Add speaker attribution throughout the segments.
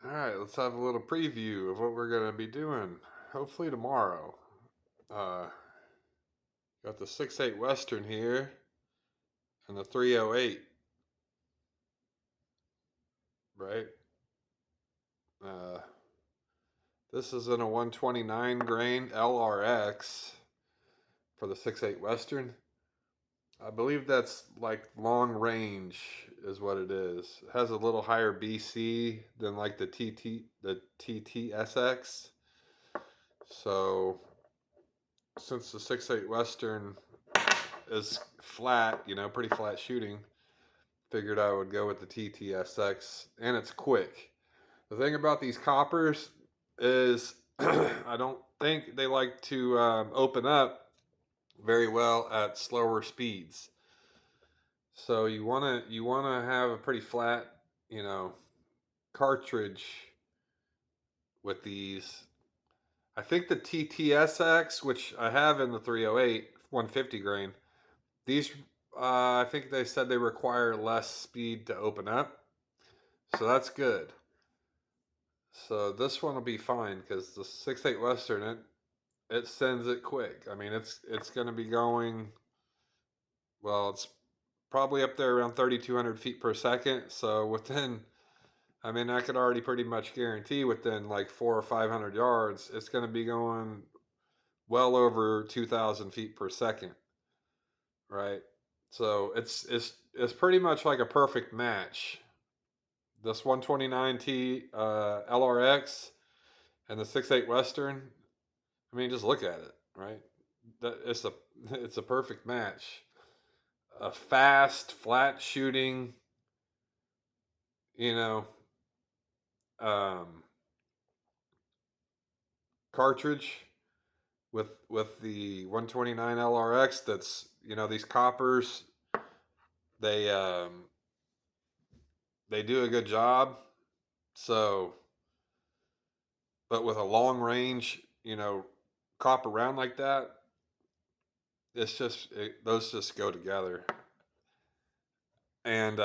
Speaker 1: All right, let's have a little preview of what we're going to be doing. Hopefully tomorrow. Uh, got the 6.8 Western here and the 308, right? Uh, this is in a 129 grain LRX for the 6.8 Western. I believe that's like long range is what it is. It has a little higher BC than like the ttsx. So since the 6.8 Western is flat, pretty flat shooting, figured I would go with the ttsx, and it's quick. The thing about these coppers is I don't think they like to open up very well at slower speeds. So you wanna have a pretty flat, you know, cartridge with these. I think the ttsx, which I have in the 308 150 grain, these I think they said they require less speed to open up, so that's good. So this one will be fine because the 6.8 Western it sends it quick. I mean it's going to be going, well, it's probably up there around 3,200 feet per second. So within, I mean, I could already pretty much guarantee within like 400 or 500 yards, it's going to be going well over 2,000 feet per second, right? So it's pretty much like a perfect match. This 129T LRX and the 6.8 Western. I mean, just look at it, right? It's a it's a perfect match. A fast, flat shooting, you know, um, cartridge with the 129 LRX. That's, these coppers. They they do a good job. So, but with a long range, copper round like that, those just go together. And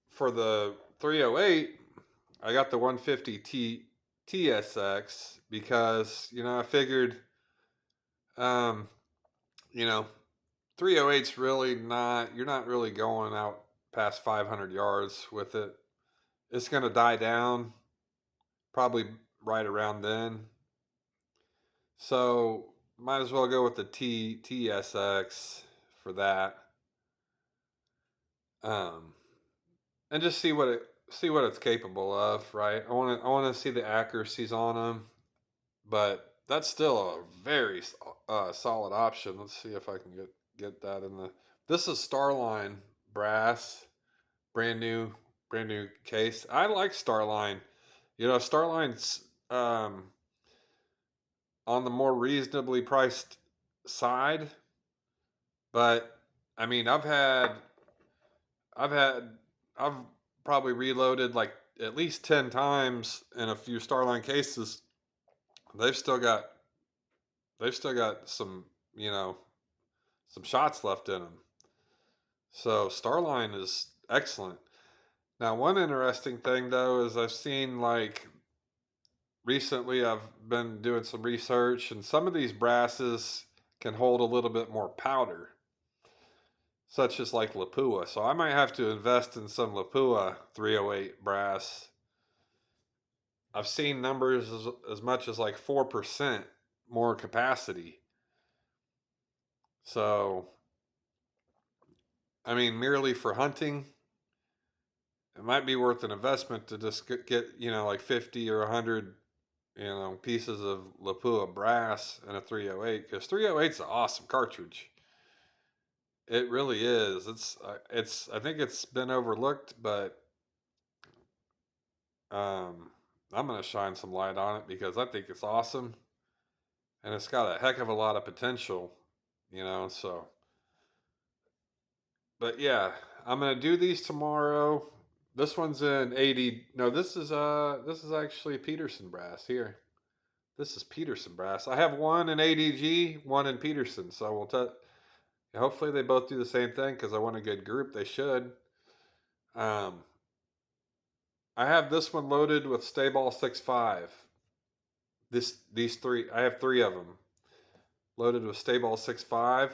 Speaker 1: for the 308, I got the 150 TSX because I figured, um, you know 308's really not, you're not really going out past 500 yards with it. It's gonna die down probably right around then. So might as well go with the TSX for that. Um, and just see what it's capable of, right? I want to see the accuracies on them, but that's still a very solid option. Let's see if I can get that in the. This is Starline brass, brand new, brand new case. I like Starline. Starline's on the more reasonably priced side, but I mean, I've had, I've probably reloaded like at least 10 times in a few Starline cases. They've still got, they've still got you know, some shots left in them. So Starline is excellent. Now, one interesting thing though is I've seen, like, recently I've been doing some research, and some of these brasses can hold a little bit more powder, such as like Lapua. So I might have to invest in some Lapua 308 brass. I've seen numbers as much as like 4% more capacity. So, I mean, merely for hunting, it might be worth an investment to just get, like 50 or 100, pieces of Lapua brass and a 308, because 308's an awesome cartridge. It really is. I think it's been overlooked, but I'm gonna shine some light on it because I think it's awesome, and it's got a heck of a lot of potential, So, but yeah, I'm gonna do these tomorrow. This one's in 80. No, this is actually Peterson brass here. This is Peterson brass. I have one in ADG, one in Peterson. So hopefully they both do the same thing because I want a good group. They should. Um, I have this one loaded with stay ball 6.5. These three, I have three of them loaded with stay ball 6.5.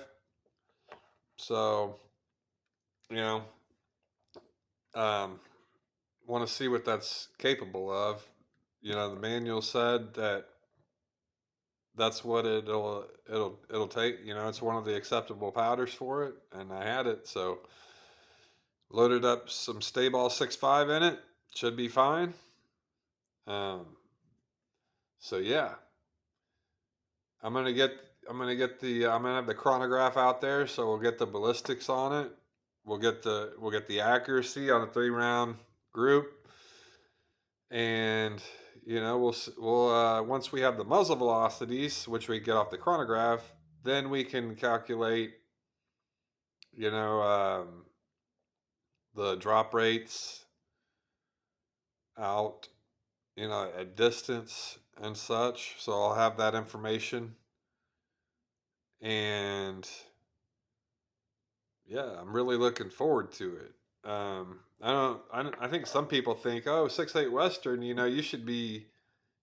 Speaker 1: So, you know, um, want to see what that's capable of. You know, the manual said that that's what it'll take. You know, it's one of the acceptable powders for it, and I had it, so loaded up some stay ball 6.5 in it. Should be fine. Um, so yeah, I'm gonna get I'm gonna have the chronograph out there, so we'll get the ballistics on it. We'll get the accuracy on a 3 round group, and you know we'll once we have the muzzle velocities, which we get off the chronograph, then we can calculate you know the drop rates out at distance and such. So I'll have that information, and yeah, I'm really looking forward to it. I think some people think, oh, 6.8 Western, you should be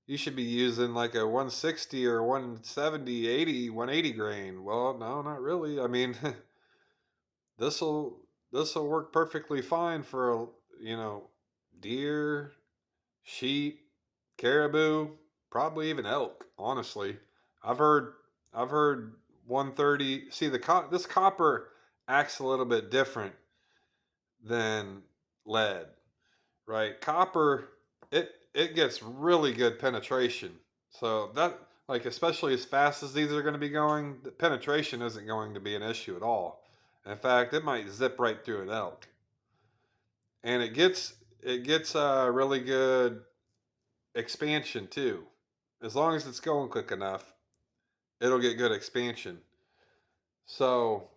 Speaker 1: using like a 160 or 170, 80, 180 grain. Well, no, not really. I mean, this'll this'll work perfectly fine for deer, sheep, caribou, probably even elk. Honestly, I've heard I've heard 130. See this copper acts a little bit different than lead, right? Copper, it gets really good penetration. So that like especially as fast as these are going to be going, the penetration isn't going to be an issue at all. In fact, it might zip right through an elk, and it gets a really good expansion too. As long as it's going quick enough, it'll get good expansion. So,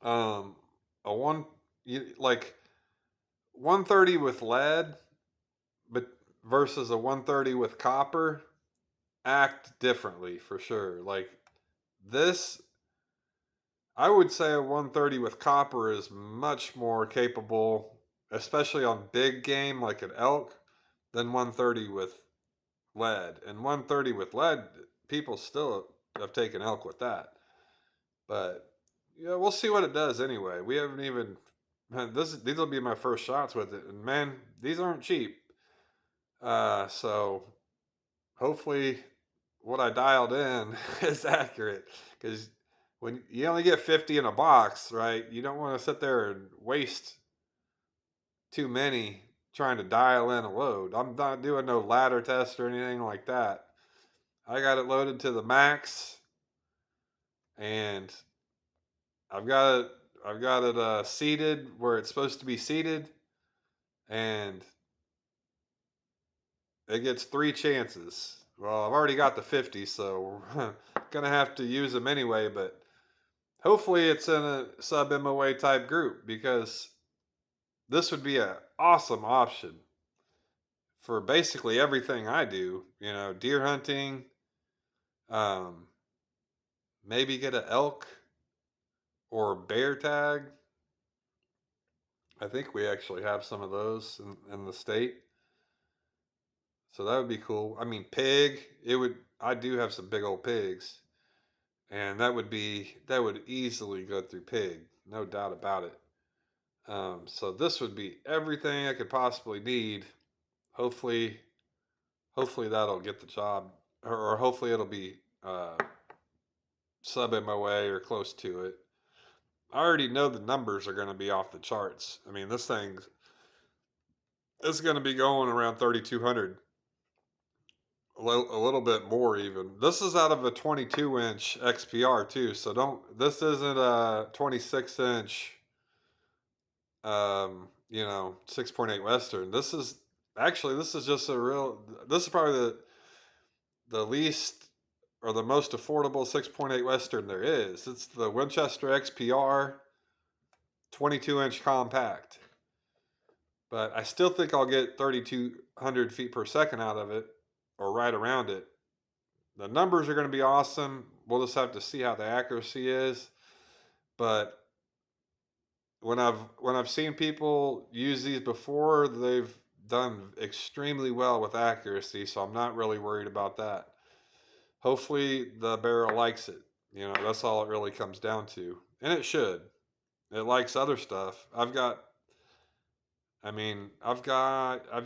Speaker 1: a one like 130 with lead, but versus a 130 with copper act differently for sure. Like this, I would say a 130 with copper is much more capable, especially on big game like an elk, than 130 with lead. And 130 with lead, people still have taken elk with that. But yeah, we'll see what it does anyway. We haven't even these will be my first shots with it, and man, these aren't cheap. So hopefully what I dialed in is accurate, because when you only get 50 in a box, right? You don't want to sit there and waste too many trying to dial in a load. I'm not doing no ladder test or anything like that. I got it loaded to the max, and I've got it. I've got it seated where it's supposed to be seated, and it gets 3 chances. Well, I've already got the 50, so we're gonna have to use them anyway. But hopefully, it's in a sub MOA type group, because this would be an awesome option for basically everything I do. Deer hunting, um, maybe get an elk or bear tag. I think we actually have some of those in the state. So that would be cool. I mean, pig, it would, I do have some big old pigs, and that would easily go through pig, no doubt about it. So this would be everything I could possibly need. Hopefully, hopefully that'll get the job, or hopefully it'll be sub MOA or close to it. I already know the numbers are going to be off the charts. I mean, this thing's it's going to be going around 3,200, a little bit more even. This is out of a 22-inch XPR too, so don't. This isn't a 26-inch, 6.8 Western. This is just a real. This is probably the least or the most affordable 6.8 Western there is. It's the Winchester XPR 22-inch compact. But I still think I'll get 3,200 feet per second out of it, or right around it. The numbers are going to be awesome. We'll just have to see how the accuracy is. But when I've seen people use these before, done extremely well with accuracy, so I'm not really worried about that. Hopefully the barrel likes it. You know, that's all it really comes down to. And it should. It likes other stuff. I've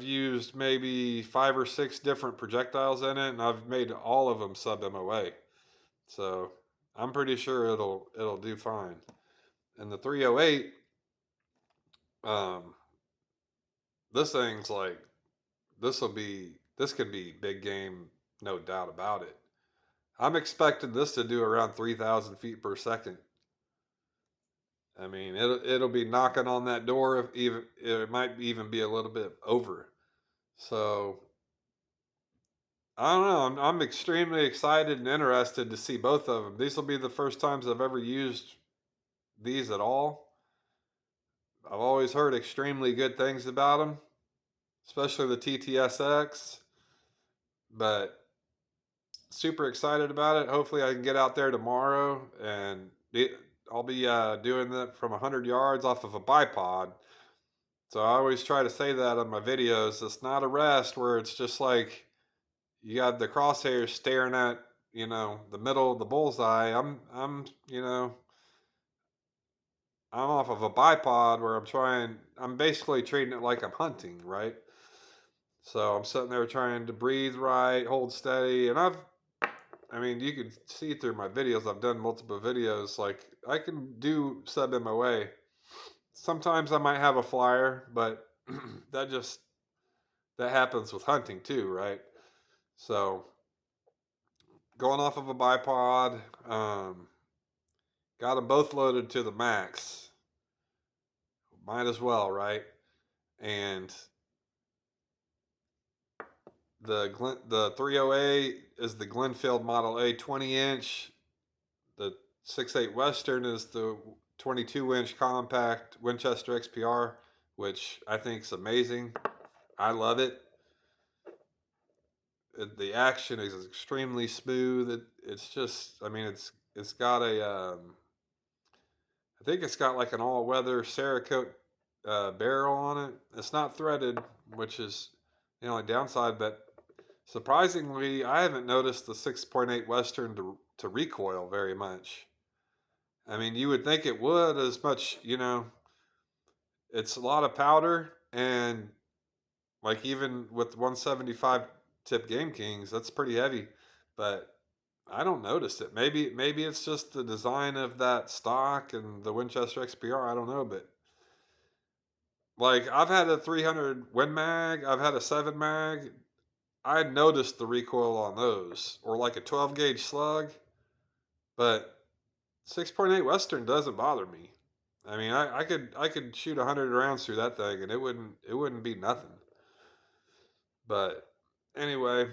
Speaker 1: used maybe 5 or 6 different projectiles in it, and I've made all of them sub MOA. So I'm pretty sure it'll do fine. And the 308, um, this thing's like this could be big game, no doubt about it. I'm expecting this to do around 3,000 feet per second. I mean, it'll be knocking on that door. If even it might even be a little bit over. So I don't know. I'm extremely excited and interested to see both of them. These will be the first times I've ever used these at all. I've always heard extremely good things about them, especially the ttsx. But super excited about it. Hopefully, I can get out there tomorrow and I'll be doing that from 100 yards off of a bipod. So I always try to say that on my videos. It's not a rest where it's just like you got the crosshairs staring at, you know, the middle of the bullseye. I'm off of a bipod where I'm basically treating it like I'm hunting, right? So I'm sitting there trying to breathe right, hold steady, and I mean, you can see through my videos, I've done multiple videos, like I can do sub MOA. Sometimes I might have a flyer, but that just, that happens with hunting too, right? So going off of a bipod, got them both loaded to the max. Might as well, right? And the 30A is the Glenfield Model A 20-inch. The 6.8 Western is the 22-inch compact Winchester XPR, which I think is amazing. I love it. The action is extremely smooth. It's just, I mean, it's got I think it's got like an all-weather Cerakote barrel on it. It's not threaded, which is the only downside, but surprisingly, I haven't noticed the 6.8 Western to recoil very much. I mean, you would think it would as much, you know, it's a lot of powder, and like even with 175 tip Game Kings, that's pretty heavy, but I don't notice it. Maybe it's just the design of that stock and the Winchester XPR. I don't know, but like I've had a 300 Win Mag, I've had a 7 Mag. I noticed the recoil on those, or like a 12 gauge slug, but 6.8 Western doesn't bother me. I mean, I could shoot 100 rounds through that thing, and it wouldn't be nothing. But anyway,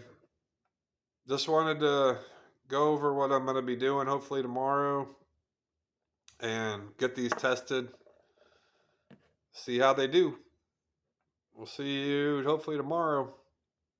Speaker 1: just wanted to go over what I'm going to be doing hopefully tomorrow and get these tested, see how they do. We'll see you hopefully tomorrow.